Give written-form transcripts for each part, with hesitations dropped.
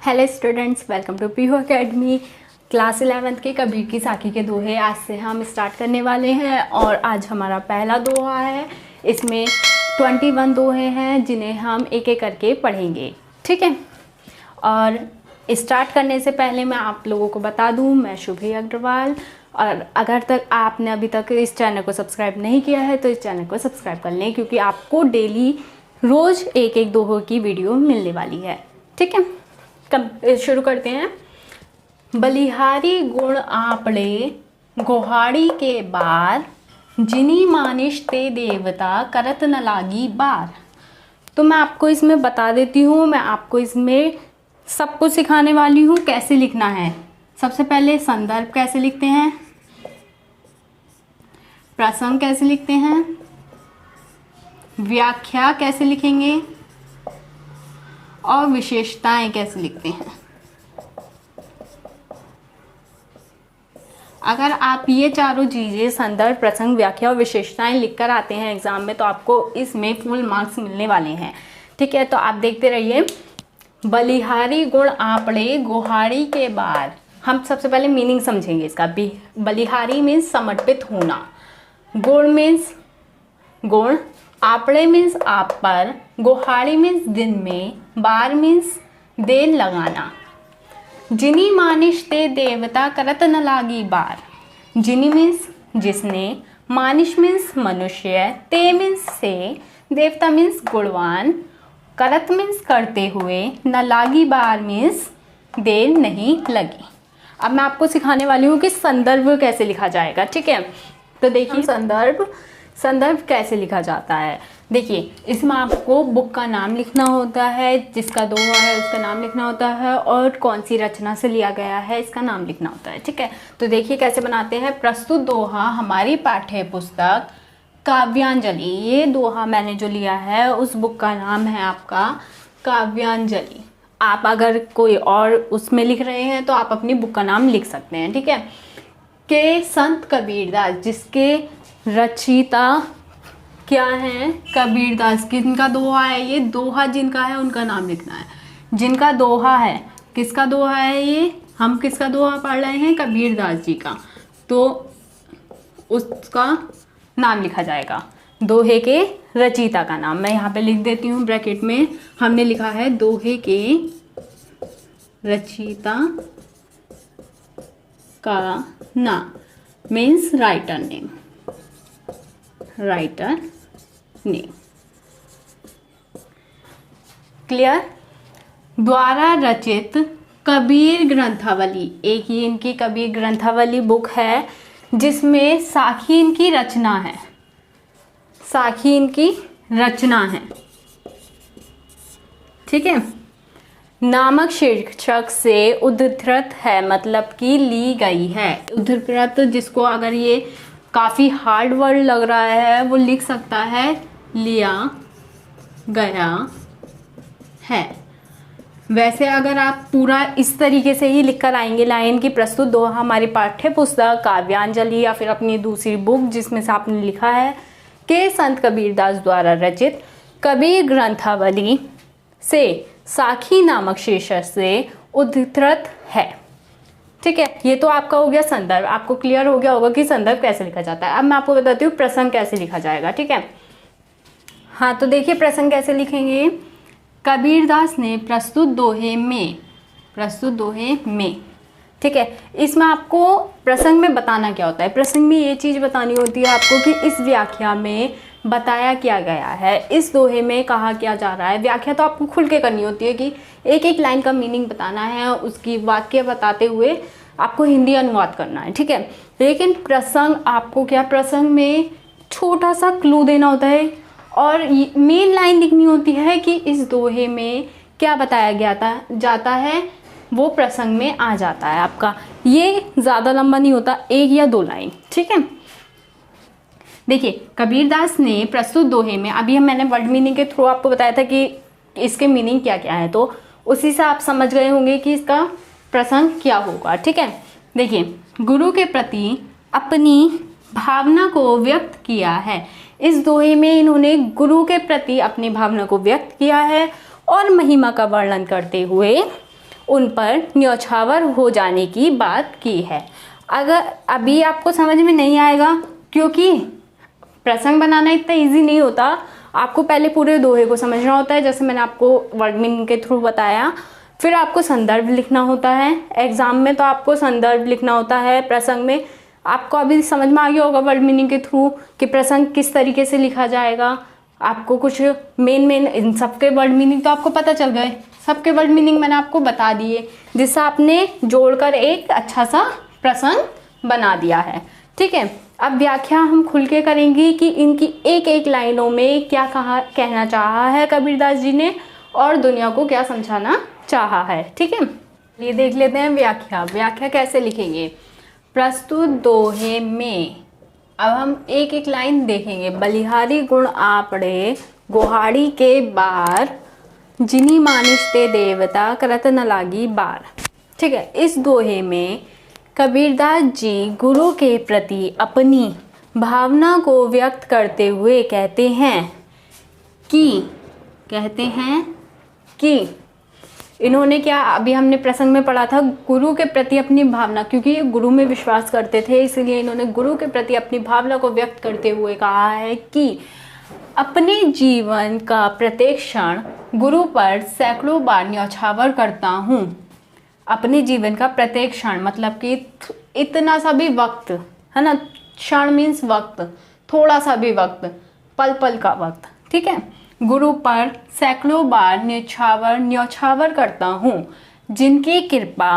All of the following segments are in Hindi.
Hello students, welcome to Pihu academy. Class 11th के कबीर की साखी के दोहे आज से हम स्टार्ट करने वाले हैं और आज हमारा पहला दोहा है। इसमें 21 दोहे हैं जिन्हें हम एक एक करके पढ़ेंगे, ठीक है। और स्टार्ट करने से पहले मैं आप लोगों को बता दूं, मैं शुभी अग्रवाल, और अगर तक आपने अभी तक इस चैनल को सब्सक्राइब नहीं किया है तो इस चैनल को सब्सक्राइब कर लें, क्योंकि आपको डेली रोज़ एक एक दोहे की वीडियो मिलने वाली है, ठीक है। शुरू करते हैं। बलिहारी गुण आपड़े गोहाड़ी के बार, जिनी मानिश ते देवता करत न लागी बार। तो मैं आपको इसमें बता देती हूँ, मैं आपको इसमें सब कुछ सिखाने वाली हूँ कैसे लिखना है। सबसे पहले संदर्भ कैसे लिखते हैं, प्रसंग कैसे लिखते हैं, व्याख्या कैसे लिखेंगे और विशेषताएं कैसे लिखते हैं। अगर आप ये चारों चीज़ें संदर्भ, प्रसंग, व्याख्या और विशेषताएं लिखकर आते हैं एग्जाम में तो आपको इसमें फुल मार्क्स मिलने वाले हैं, ठीक है। तो आप देखते रहिए। बलिहारी गुण आपड़े गोहाड़ी के बार। हम सबसे पहले मीनिंग समझेंगे इसका। बलिहारी मीन्स समर्पित होना, गुण मीन्स गुण, आपड़े मीन्स आप पर, गोहाड़ी मीन्स दिन में, बार मीन्स देर लगाना। जिनी मानिश ते देवता करत न लागी बार। जिनी मीन्स जिसने, मानिश मीन्स मनुष्य, ते मीन्स से, देवता मीन्स गुणवान, करत मीन्स करते हुए, न लागी बार मीन्स देर नहीं लगी। अब मैं आपको सिखाने वाली हूँ कि संदर्भ कैसे लिखा जाएगा, ठीक है। तो देखिए संदर्भ कैसे लिखा जाता है। देखिए, इसमें आपको बुक का नाम लिखना होता है, जिसका दोहा है उसका नाम लिखना होता है, और कौन सी रचना से लिया गया है इसका नाम लिखना होता है, ठीक है। तो देखिए कैसे बनाते हैं। प्रस्तुत दोहा हमारी पाठ्य पुस्तक काव्यांजलि। ये दोहा मैंने जो लिया है उस बुक का नाम है आपका काव्यांजलि। आप अगर कोई और उसमें लिख रहे हैं तो आप अपनी बुक का नाम लिख सकते हैं, ठीक है। के संत कबीरदास, जिसके रचयिता क्या है, कबीरदास। किनका दोहा है ये, दोहा जिनका है उनका नाम लिखना है। जिनका दोहा है, किसका दोहा है ये, हम किसका दोहा पढ़ रहे हैं, कबीरदास जी का, तो उसका नाम लिखा जाएगा। दोहे के रचयिता का नाम मैं यहाँ पे लिख देती हूँ ब्रैकेट में। हमने लिखा है दोहे के रचयिता का नाम means writer name, writer name, clear. द्वारा रचित कबीर ग्रंथावली। एक ये इनकी कबीर ग्रंथावली बुक है जिसमें साखी इनकी रचना है, साखी इनकी रचना है, ठीक है। नामक शीर्षक से उद्धृत है, मतलब कि ली गई है। उद्धृत जिसको अगर ये काफ़ी हार्ड वर्ड लग रहा है वो लिख सकता है लिया गया है। वैसे अगर आप पूरा इस तरीके से ही लिख कर आएंगे लाइन की, प्रस्तुत दोहा हमारी पाठ्य पुस्तक काव्यांजलि या फिर अपनी दूसरी बुक जिसमें से आपने लिखा है के संत कबीरदास द्वारा रचित कबीर ग्रंथावली से साखी नामक शीर्षक से उद्धृत है, ठीक है। ये तो आपका हो गया संदर्भ। आपको क्लियर हो गया होगा कि संदर्भ कैसे लिखा जाता है। अब मैं आपको बताती हूँ प्रसंग कैसे लिखा जाएगा, ठीक है। हाँ, तो देखिए प्रसंग कैसे लिखेंगे। कबीरदास ने प्रस्तुत दोहे में, ठीक है। इसमें आपको प्रसंग में बताना क्या होता है। प्रसंग में ये चीज़ बतानी होती है आपको कि इस व्याख्या में बताया क्या गया है, इस दोहे में कहा क्या जा रहा है। व्याख्या तो आपको खुल के करनी होती है कि एक एक लाइन का मीनिंग बताना है, उसकी वाक्य बताते हुए आपको हिंदी अनुवाद करना है, ठीक है। लेकिन प्रसंग आपको क्या, प्रसंग में छोटा सा क्लू देना होता है और मेन लाइन लिखनी होती है कि इस दोहे में क्या बताया गया जाता है, वो प्रसंग में आ जाता है आपका। ये ज़्यादा लंबा नहीं होता, एक या दो लाइन, ठीक है। देखिए, कबीरदास ने प्रस्तुत दोहे में, अभी मैंने वर्ड मीनिंग के थ्रू आपको बताया था कि इसके मीनिंग क्या क्या है, तो उसी से आप समझ गए होंगे कि इसका प्रसंग क्या होगा, ठीक है। देखिए, गुरु के प्रति अपनी भावना को व्यक्त किया है। इस दोहे में इन्होंने गुरु के प्रति अपनी भावना को व्यक्त किया है और महिमा का वर्णन करते हुए उन पर न्यौछावर हो जाने की बात की है। अगर अभी आपको समझ में नहीं आएगा क्योंकि प्रसंग बनाना इतना इजी नहीं होता, आपको पहले पूरे दोहे को समझना होता है, जैसे मैंने आपको वर्ड मीनिंग के थ्रू बताया। फिर आपको संदर्भ लिखना होता है, एग्जाम में तो आपको संदर्भ लिखना होता है। प्रसंग में आपको अभी समझ में आ गया होगा वर्ड मीनिंग के थ्रू कि प्रसंग किस तरीके से लिखा जाएगा। आपको कुछ मेन इन सबके वर्ड मीनिंग तो आपको पता चल गए, सबके वर्ड मीनिंग मैंने आपको बता दिए, जिससे आपने जोड़कर एक अच्छा सा प्रसंग बना दिया है। ठीक है, अब व्याख्या हम खुल के करेंगे कि इनकी एक एक लाइनों में क्या कहना चाहा है कबीरदास जी ने और दुनिया को क्या समझाना चाहा है। ठीक है, ये देख लेते हैं व्याख्या। व्याख्या कैसे लिखेंगे? प्रस्तुत दोहे में अब हम एक एक लाइन देखेंगे। बलिहारी गुण आपड़े गोहाड़ी के बार, जिनी मानिश ते देवता करत न लागी बार। ठीक है, इस दोहे में कबीरदास जी गुरु के प्रति अपनी भावना को व्यक्त करते हुए कहते हैं कि इन्होंने क्या, अभी हमने प्रसंग में पढ़ा था, गुरु के प्रति अपनी भावना, क्योंकि ये गुरु में विश्वास करते थे इसलिए इन्होंने गुरु के प्रति अपनी भावना को व्यक्त करते हुए कहा है कि अपने जीवन का प्रत्येक क्षण गुरु पर सैकड़ों बार न्यौछावर करता हूँ। अपने जीवन का प्रत्येक क्षण मतलब कि इतना सा भी वक्त है ना, क्षण मीन्स वक्त, थोड़ा सा भी वक्त, पल पल का वक्त। ठीक है, गुरु पर सैकड़ों बार न्यौछावर करता हूँ, जिनकी कृपा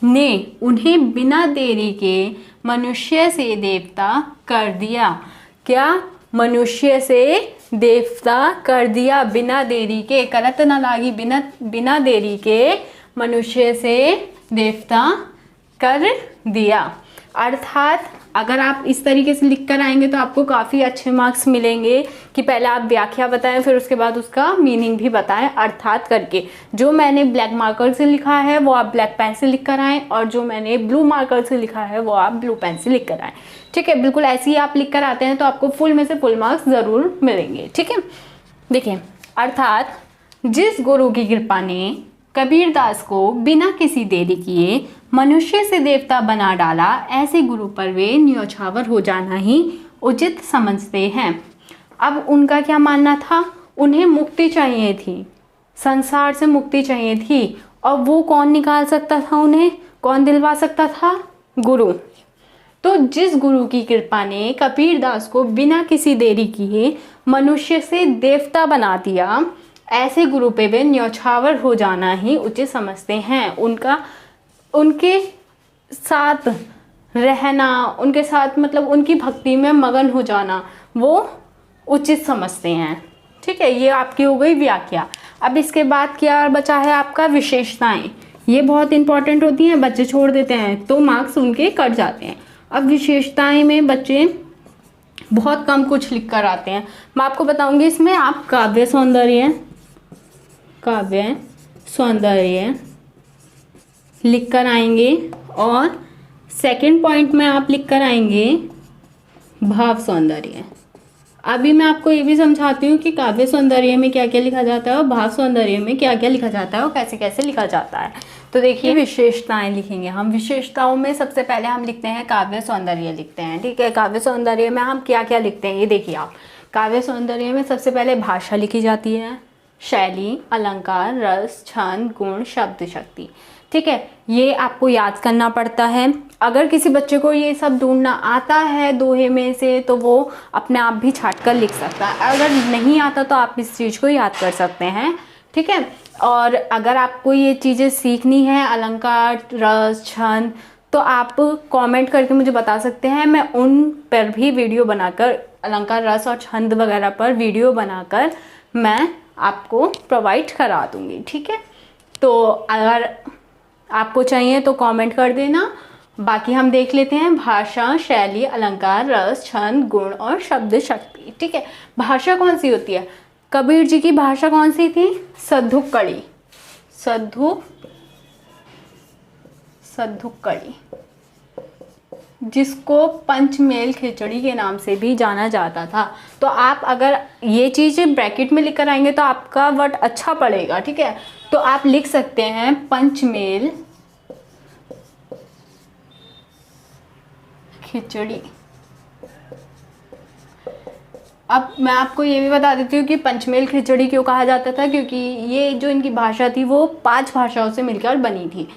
ने उन्हें बिना देरी के मनुष्य से देवता कर दिया। क्या? मनुष्य से देवता कर दिया, बिना देरी के, करत न लागी, बिना देरी के मनुष्य से देवता कर दिया। अर्थात अगर आप इस तरीके से लिख कर आएंगे तो आपको काफ़ी अच्छे मार्क्स मिलेंगे कि पहले आप व्याख्या बताएं फिर उसके बाद उसका मीनिंग भी बताएं अर्थात करके। जो मैंने ब्लैक मार्कर से लिखा है वो आप ब्लैक पेन से लिख कर आएँ और जो मैंने ब्लू मार्कर से लिखा है वो आप ब्लू पेन से लिख कर आएँ। ठीक है, बिल्कुल ऐसे ही आप लिख कर आते हैं तो आपको फुल में से फुल मार्क्स ज़रूर मिलेंगे। ठीक है, देखिए, अर्थात जिस गुरु की कृपा ने कबीरदास को बिना किसी देरी किए मनुष्य से देवता बना डाला, ऐसे गुरु पर वे न्यौछावर हो जाना ही उचित समझते हैं। अब उनका क्या मानना था? उन्हें मुक्ति चाहिए थी, संसार से मुक्ति चाहिए थी, और वो कौन निकाल सकता था उन्हें, कौन दिलवा सकता था? गुरु। तो जिस गुरु की कृपा ने कबीरदास को बिना किसी देरी किए मनुष्य से देवता बना दिया, ऐसे गुरु पे वे न्यौछावर हो जाना ही उचित समझते हैं। उनके साथ रहना, उनके साथ मतलब उनकी भक्ति में मगन हो जाना वो उचित समझते हैं। ठीक है, ये आपकी हो गई व्याख्या। अब इसके बाद क्या बचा है आपका? विशेषताएं। ये बहुत इंपॉर्टेंट होती हैं, बच्चे छोड़ देते हैं तो मार्क्स उनके कट जाते हैं। अब विशेषताएं में बच्चे बहुत कम कुछ लिख कर आते हैं। मैं आपको बताऊंगी इसमें आप काव्य सौंदर्य लिख कर आएंगे और सेकंड पॉइंट में आप लिख कर आएंगे भाव सौंदर्य। अभी मैं आपको ये भी समझाती हूँ कि काव्य सौंदर्य में क्या क्या लिखा जाता है और भाव सौंदर्य में क्या क्या लिखा जाता है और कैसे कैसे लिखा जाता है। तो देखिए, विशेषताएं लिखेंगे हम। विशेषताओं में सबसे पहले हम लिखते हैं काव्य सौंदर्य लिखते हैं। ठीक है, काव्य सौंदर्य में हम क्या क्या लिखते हैं ये देखिए आप। काव्य सौंदर्य में सबसे पहले भाषा लिखी जाती है, शैली, अलंकार, रस, छंद, गुण, शब्द, शक्ति। ठीक है, ये आपको याद करना पड़ता है। अगर किसी बच्चे को ये सब ढूंढना आता है दोहे में से तो वो अपने आप भी छाट कर लिख सकता है। अगर नहीं आता तो आप इस चीज़ को याद कर सकते हैं। ठीक है, और अगर आपको ये चीज़ें सीखनी है, अलंकार, रस, छंद, तो आप कमेंट करके मुझे बता सकते हैं। मैं उन पर भी वीडियो बनाकर, अलंकार, रस और छंद वगैरह पर वीडियो बनाकर मैं आपको प्रोवाइड करा दूंगी। ठीक है, तो अगर आपको चाहिए तो कमेंट कर देना। बाकी हम देख लेते हैं भाषा, शैली, अलंकार, रस, छंद, गुण और शब्द, शक्ति। ठीक है, भाषा कौन सी होती है? कबीर जी की भाषा कौन सी थी? सद्धुक्कड़ी। सद्धुक्कड़ी। जिसको पंचमेल खिचड़ी के नाम से भी जाना जाता था। तो आप अगर ये चीज़ ब्रैकेट में लिख कर आएंगे तो आपका वर्ड अच्छा पड़ेगा, ठीक है। तो आप लिख सकते हैं पंचमेल खिचड़ी। अब मैं आपको ये भी बता देती हूँ कि पंचमेल खिचड़ी क्यों कहा जाता था, क्योंकि ये जो इनकी भाषा थी वो 5 भाषाओं से मिलकर बनी थी,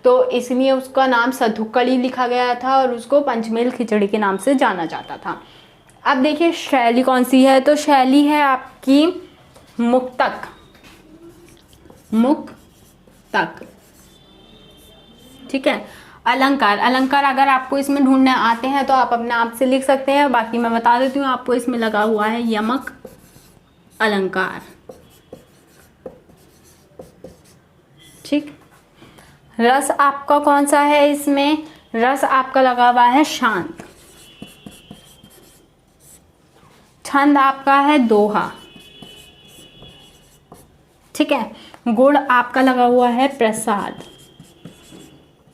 तो इसलिए उसका नाम सधुक्कड़ी लिखा गया था और उसको पंचमेल खिचड़ी के नाम से जाना जाता था। अब देखिए शैली कौन सी है, तो शैली है आपकी मुक्तक। मुक्तक, ठीक है। अलंकार, अलंकार अगर आपको इसमें ढूंढने आते हैं तो आप अपने आप से लिख सकते हैं, बाकी मैं बता देती हूँ आपको। इसमें लगा हुआ है यमक अलंकार, ठीक। रस आपका कौन सा है इसमें, रस आपका लगा हुआ है शांत। छंद आपका है दोहा, ठीक है। गुण आपका लगा हुआ है प्रसाद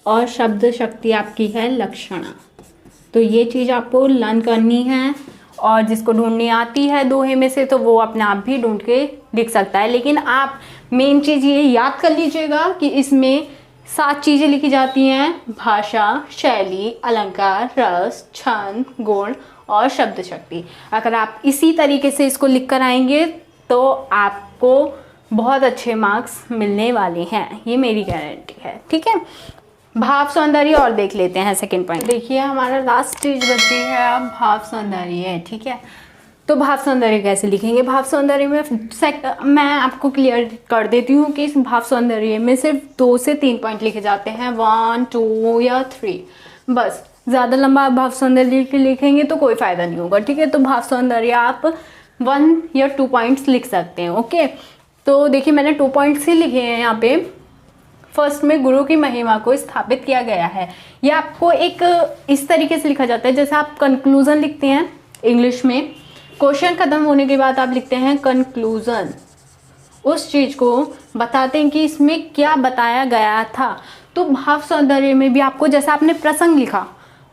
और शब्द शक्ति आपकी है लक्षणा। तो ये चीज़ आपको लर्न करनी है, और जिसको ढूंढनी आती है दोहे में से तो वो अपने आप भी ढूंढ के लिख सकता है। लेकिन आप मेन चीज़ ये याद कर लीजिएगा कि इसमें 7 चीज़ें लिखी जाती हैं: भाषा, शैली, अलंकार, रस, छंद, गुण और शब्द शक्ति। अगर आप इसी तरीके से इसको लिख कर आएंगे तो आपको बहुत अच्छे मार्क्स मिलने वाले हैं, ये मेरी गारंटी है, ठीक है। भाव सौंदर्य और देख लेते हैं सेकंड पॉइंट। देखिए हमारा लास्ट चीज बची है अब भाव सौंदर्य, ठीक है। तो भाव सौंदर्य कैसे लिखेंगे, भाव सौंदर्य में मैं आपको क्लियर कर देती हूँ कि इस भाव सौंदर्य में सिर्फ 2 से 3 पॉइंट लिखे जाते हैं, 1, 2 या 3 बस। ज़्यादा लंबा भाव सौंदर्य लिखेंगे तो कोई फ़ायदा नहीं होगा, ठीक है। तो भाव सौंदर्य आप 1 या 2 पॉइंट्स लिख सकते हैं, ओके। तो देखिए मैंने 2 पॉइंट्स ही लिखे हैं यहाँ पे। फर्स्ट में गुरु की महिमा को स्थापित किया गया है। ये आपको एक इस तरीके से लिखा जाता है जैसे आप कंक्लूजन लिखते हैं इंग्लिश में। क्वेश्चन खत्म होने के बाद आप लिखते हैं कंक्लूजन, उस चीज़ को बताते हैं कि इसमें क्या बताया गया था। तो भाव सौंदर्य में भी आपको जैसा आपने प्रसंग लिखा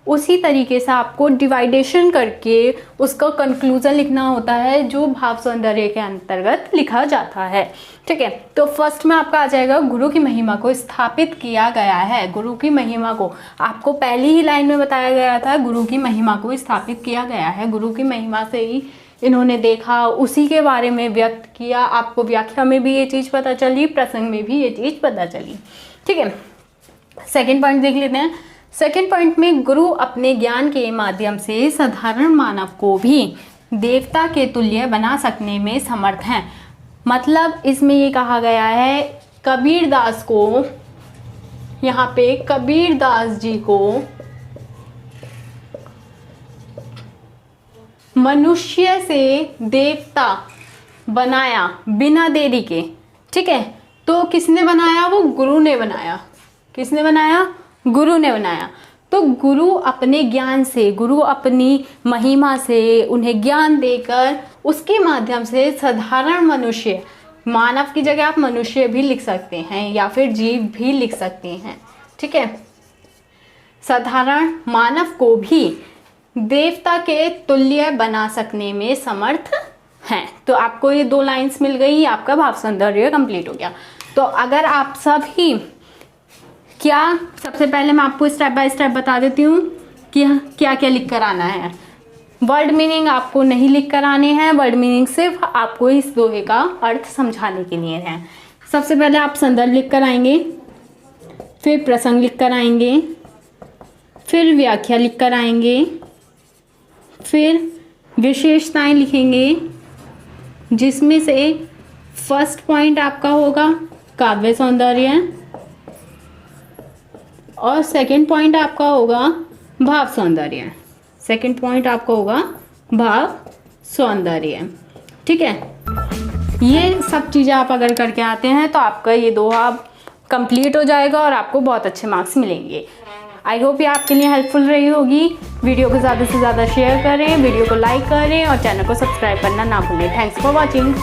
उसी तरीके से आपको डिवाइडेशन करके उसका कंक्लूजन लिखना होता है, जो भाव सौंदर्य के अंतर्गत लिखा जाता है, ठीक है। तो फर्स्ट में आपका आ जाएगा गुरु की महिमा को स्थापित किया गया है। गुरु की महिमा को आपको पहली ही लाइन में बताया गया था, गुरु की महिमा को स्थापित किया गया है। गुरु की महिमा से ही इन्होंने देखा, उसी के बारे में व्यक्त किया। आपको व्याख्या में भी ये चीज़ पता चली, प्रसंग में भी ये चीज़ पता चली, ठीक है। सेकेंड पॉइंट देख लेते हैं। सेकेंड पॉइंट में गुरु अपने ज्ञान के माध्यम से साधारण मानव को भी देवता के तुल्य बना सकने में समर्थ हैं। मतलब इसमें ये कहा गया है कबीरदास को, यहाँ पे कबीरदास जी को मनुष्य से देवता बनाया बिना देरी के, ठीक है। तो किसने बनाया, वो गुरु ने बनाया। किसने बनाया, गुरु ने बनाया। तो गुरु अपने ज्ञान से, गुरु अपनी महिमा से उन्हें ज्ञान देकर उसके माध्यम से साधारण मनुष्य, मानव की जगह आप मनुष्य भी लिख सकते हैं या फिर जीव भी लिख सकते हैं, ठीक है। साधारण मानव को भी देवता के तुल्य बना सकने में समर्थ हैं। तो आपको ये 2 लाइंस मिल गई, आपका भाव सौंदर्य कंप्लीट हो गया। तो अगर आप सभी क्या, सबसे पहले मैं आपको स्टेप बाय स्टेप बता देती हूँ कि क्या क्या लिख कर आना है। वर्ड मीनिंग आपको नहीं लिख कर आने हैं, वर्ड मीनिंग सिर्फ आपको इस दोहे का अर्थ समझाने के लिए है। सबसे पहले आप संदर्भ लिख कर आएंगे, फिर प्रसंग लिख कर आएंगे, फिर व्याख्या लिख कर आएंगे, फिर विशेषताएं लिखेंगे, जिसमें से फर्स्ट पॉइंट आपका होगा काव्य सौंदर्य और सेकंड पॉइंट आपका होगा भाव सौंदर्य। सेकंड पॉइंट आपका होगा भाव सौंदर्य, ठीक है। ये सब चीज़ें आप अगर करके आते हैं तो आपका ये दोहा कंप्लीट हो जाएगा और आपको बहुत अच्छे मार्क्स मिलेंगे। आई होप ये आपके लिए हेल्पफुल रही होगी। वीडियो को ज़्यादा से ज़्यादा शेयर करें, वीडियो को लाइक करें और चैनल को सब्सक्राइब करना ना भूलें। Thanks for watching.